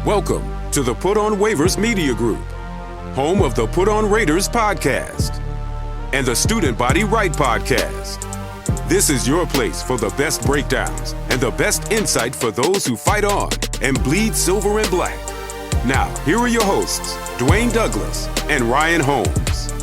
Welcome to the Put on Waivers Media Group, home of the Put on Raiders podcast and the Student Body Right podcast. This is your place for the best breakdowns and the best insight for those who fight on and bleed silver and black. Now, here are your hosts, Dwayne Douglas and Ryan Holmes.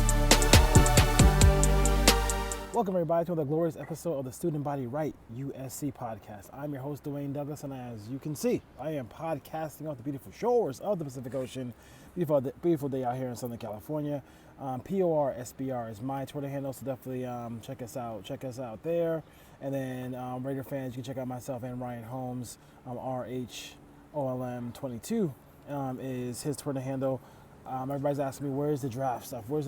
Welcome, everybody, to another glorious episode of the Student Body Right USC podcast. I'm your host, Dwayne Douglas, and as you can see, I am podcasting off the beautiful shores of the Pacific Ocean. Beautiful day out here in Southern California. PORSBR is my Twitter handle, so definitely check us out there. And then Raider fans, you can check out myself and Ryan Holmes. RHOLM22 is his Twitter handle. Everybody's asking me, where's the draft stuff? The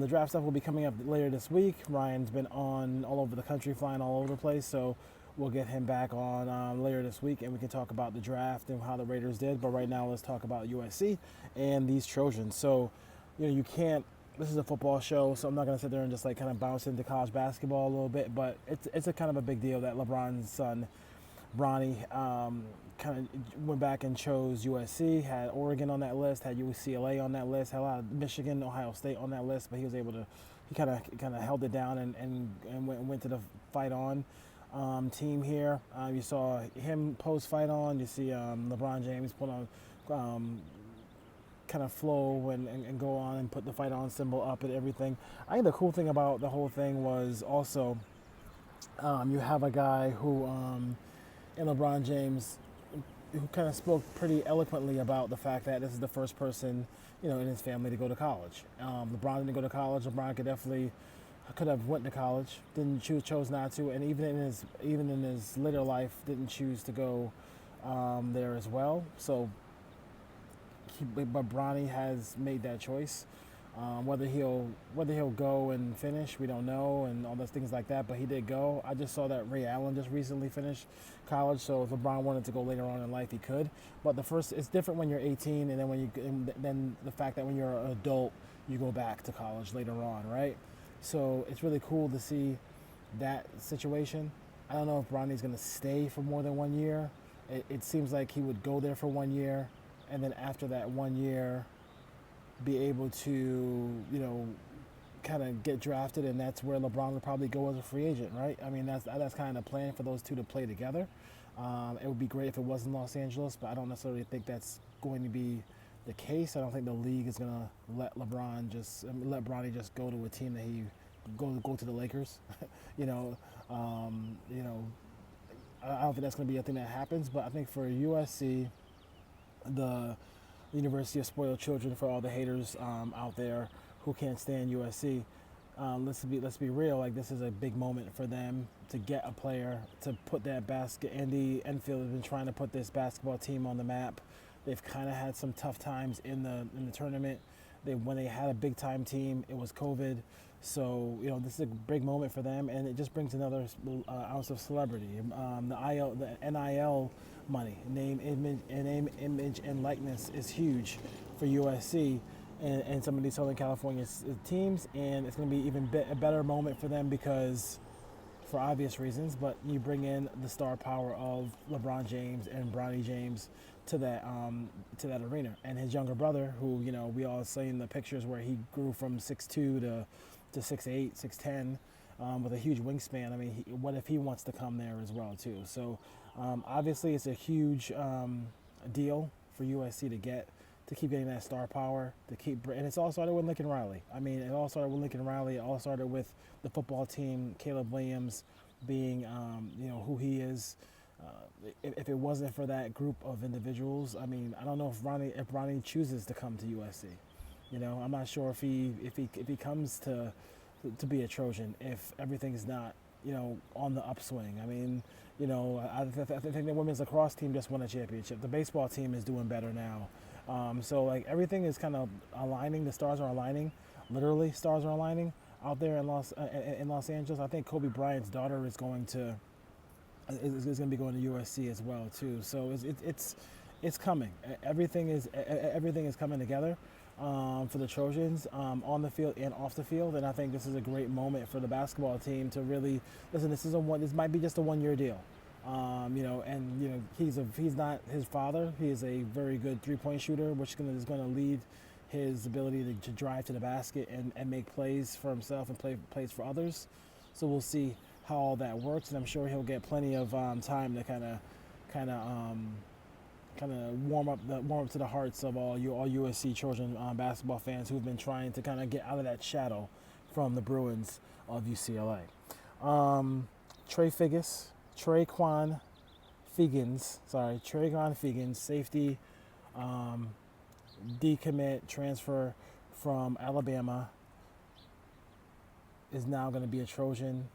draft stuff will be coming up later this week. Ryan's been on all over the country, flying all over the place, so we'll get him back on later this week, and we can talk about the draft and how the Raiders did. But right now, let's talk about USC and these Trojans. So, you can't. This is a football show, so I'm not gonna sit there and just kind of bounce into college basketball a little bit. But it's a kind of a big deal that LeBron's son, Bronny, kind of went back and chose USC, had Oregon on that list, had UCLA on that list, had a lot of Michigan, Ohio State on that list, but he was able to, he kind of held it down and went to the Fight On team here. You saw him post Fight On. You see LeBron James put on kind of flow and go on and put the Fight On symbol up and everything. I think the cool thing about the whole thing was also you have a guy who in LeBron James who kind of spoke pretty eloquently about the fact that this is the first person, in his family to go to college. LeBron didn't go to college. LeBron could have went to college, chose not to, and even in his later life, didn't choose to go there as well. So, but Bronny has made that choice. Whether he'll go and finish, we don't know, and all those things like that. But he did go. I just saw that Ray Allen just recently finished college, so if LeBron wanted to go later on in life, he could. But it's different when you're 18, and then the fact that when you're an adult, you go back to college later on, right? So it's really cool to see that situation. I don't know if Bronny's going to stay for more than 1 year. It seems like he would go there for 1 year, and then after that 1 year, be able to, kind of get drafted, and that's where LeBron would probably go as a free agent, right? I mean, that's kind of the plan for those two to play together. It would be great if it was in Los Angeles, but I don't necessarily think that's going to be the case. I don't think the league is going to let Bronny just go to a team that he go to the Lakers. I don't think that's going to be a thing that happens, but I think for USC, the University of Spoiled Children, for all the haters out there who can't stand USC, let's be real. This is a big moment for them to get a player to put that basket. Andy Enfield has been trying to put this basketball team on the map. They've kind of had some tough times in the tournament. When they had a big time team, it was COVID. So this is a big moment for them, and it just brings another ounce of celebrity. The NIL money, name, image, and likeness is huge for USC and some of these Southern California teams, and it's going to be even a better moment for them because, for obvious reasons, but you bring in the star power of LeBron James and Bronny James to that arena, and his younger brother, who we all seen the pictures where he grew from 6'2" to 6'8", 6'10", with a huge wingspan. I mean, what if he wants to come there as well too? So obviously, it's a huge deal for USC to keep getting that star power, and it's all started with Lincoln Riley. I mean, it all started with Lincoln Riley. It all started with the football team, Caleb Williams being, who he is. If it wasn't for that group of individuals, I mean, I don't know if Bronny chooses to come to USC. I'm not sure if he comes to be a Trojan, if everything's not, on the upswing. I mean, I think the women's lacrosse team just won a championship. The baseball team is doing better now. So everything is kind of aligning. The stars are aligning. Literally, stars are aligning out there in Los Angeles. I think Kobe Bryant's daughter is going to be going to USC as well too. So it's coming. Everything is coming together for the Trojans on the field and off the field. And I think this is a great moment for the basketball team to really listen. This might be just a 1 year deal. He's not his father. He is a very good 3-point shooter, which is going to lead his ability to drive to the basket and make plays for himself and plays for others. So we'll see how all that works, and I'm sure he'll get plenty of time to kind of warm up to the hearts of all USC Trojan basketball fans who've been trying to kind of get out of that shadow from the Bruins of UCLA. Trayvon Fegans, safety, decommit transfer from Alabama, is now going to be a Trojan.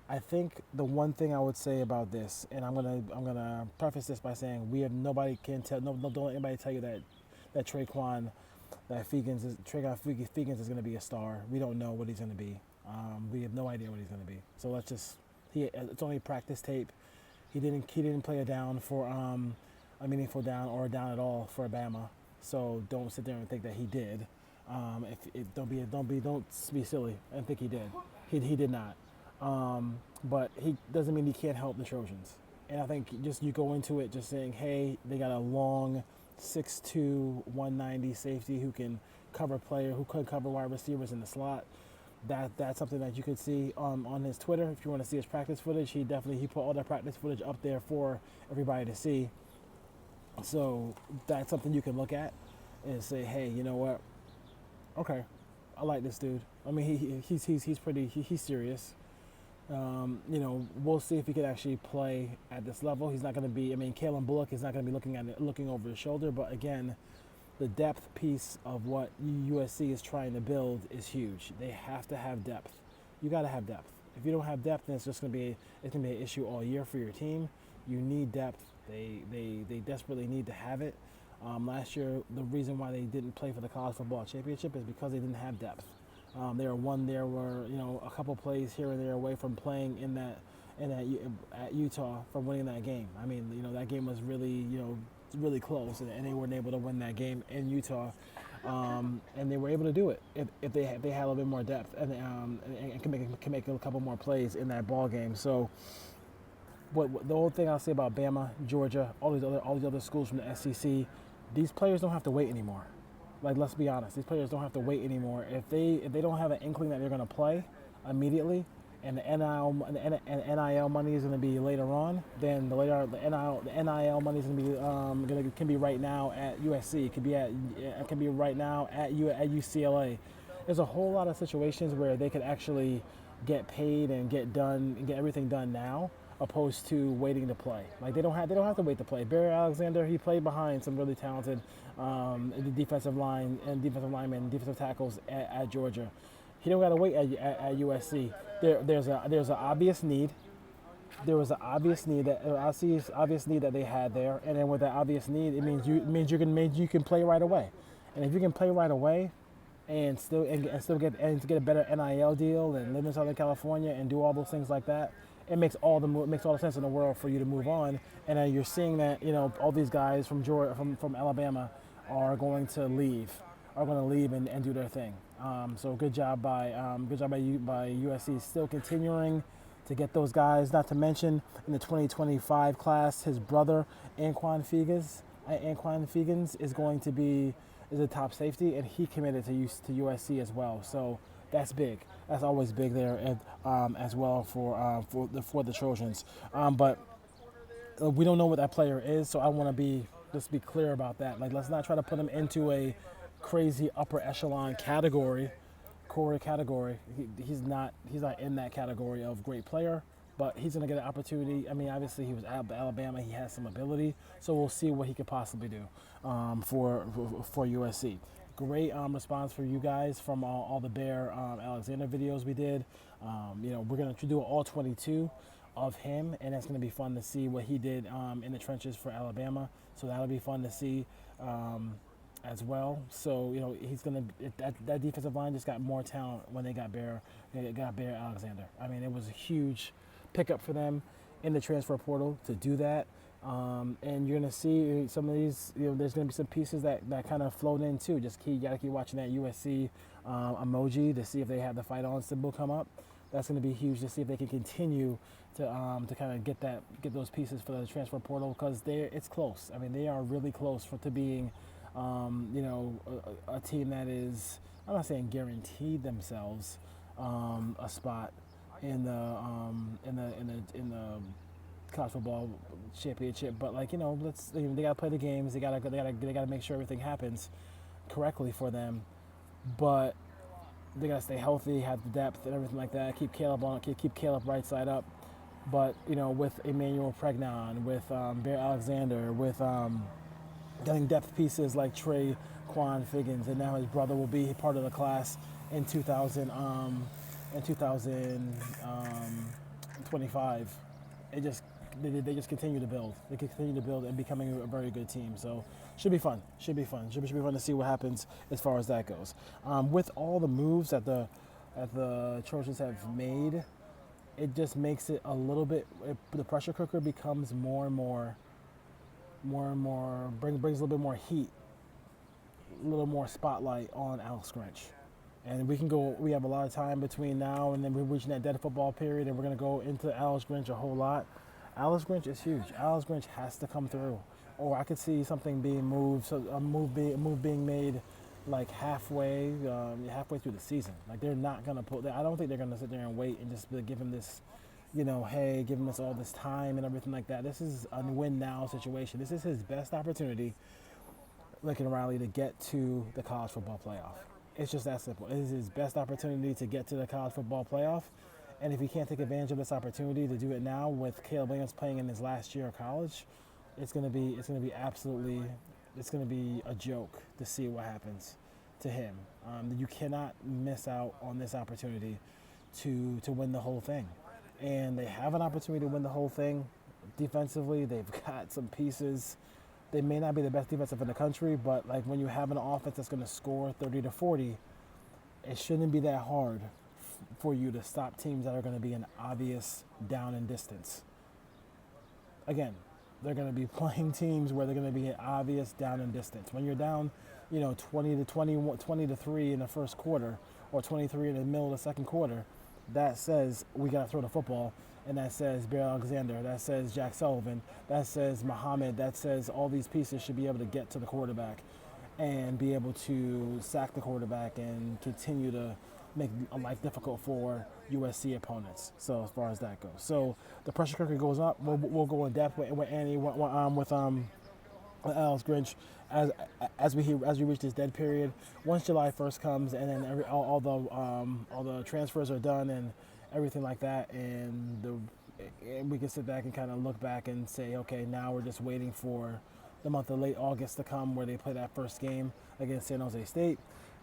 I think the one thing I would say about this, and I'm gonna preface this by saying nobody can tell, don't let anybody tell you that Trayvon Fegans is going to be a star. We don't know what he's going to be. We have no idea what he's going to be. So it's only practice tape. He didn't play a down for a meaningful down or a down at all for Bama. So don't sit there and think that he did. Don't be silly and think he did. He did not. But he doesn't mean he can't help the Trojans. And I think just you go into it just saying, hey, they got a long 6'2", 190 safety who can cover who could cover wide receivers in the slot. That's something that you could see on his Twitter. If you want to see his practice footage, he put all that practice footage up there for everybody to see. So that's something you can look at and say, hey, you know what? Okay, I like this dude. I mean, he's serious. We'll see if he could actually play at this level. He's not going to be. I mean, Kalen Bullock is not going to be looking over his shoulder. But again, the depth piece of what USC is trying to build is huge. They have to have depth. You got to have depth. If you don't have depth, then it's going to be an issue all year for your team. You need depth. They desperately need to have it. Last year, the reason why they didn't play for the college football championship is because they didn't have depth. There were a couple plays here and there away from playing at Utah from winning that game. I mean, that game was really close, and they weren't able to win that game in Utah. And they were able to do it if they had a little bit more depth and can make a couple more plays in that ball game. So, what the whole thing I'll say about Bama, Georgia, all these other schools from the SEC, these players don't have to wait anymore. Like, let's be honest, these players don't have to wait anymore. If they don't have an inkling that they're going to play immediately, and the NIL money is going to be later on, then the NIL money is going to be can be right now at USC. It can be right now at UCLA. There's a whole lot of situations where they could actually get paid and get everything done now, opposed to waiting to play. Like, they don't have to wait to play. Barry Alexander, he played behind some really talented defensive linemen and defensive tackles at Georgia. He don't got to wait at USC. There's an obvious need. There was an obvious need that they had there, and then with that obvious need, it means you can play right away. And if you can play right away, and still get a better NIL deal and live in Southern California and do all those things like that, it makes all the sense in the world for you to move on. And then you're seeing that all these guys from Alabama are going to leave and do their thing. So good job by USC, still continuing to get those guys. Not to mention in the 2025 class, his brother Anquan Fegans is a top safety, and he committed to USC as well. So that's big. That's always big there as well for the Trojans. But we don't know what that player is, so I want to just be clear about that. Like, let's not try to put him into a crazy upper echelon category. He's not in that category of great player, but he's going to get an opportunity. I mean, obviously he was at Alabama. He has some ability, so we'll see what he could possibly do for USC. Great response for you guys from all the Bear Alexander videos we did. We're going to do all 22 of him, and it's going to be fun to see what he did in the trenches for Alabama. So that'll be fun to see as well. So he's going to that defensive line just got more talent when they got Bear Alexander. I mean, it was a huge pickup for them in the transfer portal to do that. And you're going to see some of these, there's going to be some pieces that kind of float in too. You got to keep watching that USC emoji to see if they have the fight on symbol come up. That's going to be huge to see if they can continue to kind of get those pieces for the transfer portal, because it's close. I mean, they are really close to being, a team that is, I'm not saying guaranteed themselves a spot in the college football championship, but they gotta play the games. They gotta make sure everything happens correctly for them, but they gotta stay healthy, have the depth and everything like that. Keep Caleb right side up, but with Emmanuel Pregnon, with Bear Alexander, with getting depth pieces like Quan Fegans, and now his brother will be part of the class in 2025. They just continue to build. They continue to build and becoming a very good team. So should be fun. Should be fun to see what happens as far as that goes. With all the moves that the Trojans have made, it just makes it a little bit. The pressure cooker becomes more and more. Brings a little bit more heat, a little more spotlight on Alex Grinch. And we have a lot of time between now and then we're reaching that dead football period, and we're going to go into Alex Grinch a whole lot. Alex Grinch is huge. Alex Grinch has to come through. Or I could see something being moved, so a move being made like halfway through the season. Like, they're not going to I don't think they're going to sit there and wait and just give him this, give him this all this time and everything like that. This is a win now situation. This is his best opportunity, Lincoln Riley, to get to the college football playoff. It's just that simple. It is his best opportunity to get to the college football playoff. And if he can't take advantage of this opportunity to do it now, with Caleb Williams playing in his last year of college, it's going to be a joke to see what happens to him. You cannot miss out on this opportunity to win the whole thing. And they have an opportunity to win the whole thing. Defensively, they've got some pieces. They may not be the best defensive in the country, but like, when you have an offense that's going to score 30 to 40, it shouldn't be that hard for you to stop teams that are going to be an obvious down and distance. Again, they're going to be playing teams where they're going to be an obvious down and distance. When you're down, 20 to 3 in the first quarter, or 23 in the middle of the second quarter, that says we got to throw the football, and that says Bear Alexander, that says Jack Sullivan, that says Muhammad, that says all these pieces should be able to get to the quarterback and be able to sack the quarterback and continue to make life difficult for USC opponents. So as far as that goes, so the pressure cooker goes up. We'll go in depth with Annie with Alex Grinch as we reach this dead period. Once July 1st comes, and then all the transfers are done and everything like that, and we can sit back and kind of look back and say, okay, now we're just waiting for the month of late August to come, where they play that first game against San Jose State.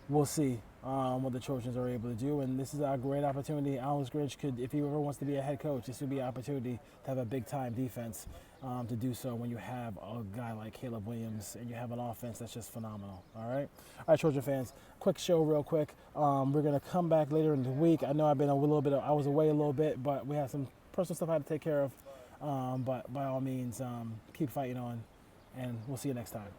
We'll see what the Trojans are able to do, and this is a great opportunity. Alex Grinch could, if he ever wants to be a head coach, this would be an opportunity to have a big-time defense to do so when you have a guy like Caleb Williams and you have an offense that's just phenomenal. All right, Trojan fans, quick show real quick. We're going to come back later in the week. I know I was away a little bit, but we have some personal stuff I had to take care of. But by all means, keep fighting on, and we'll see you next time.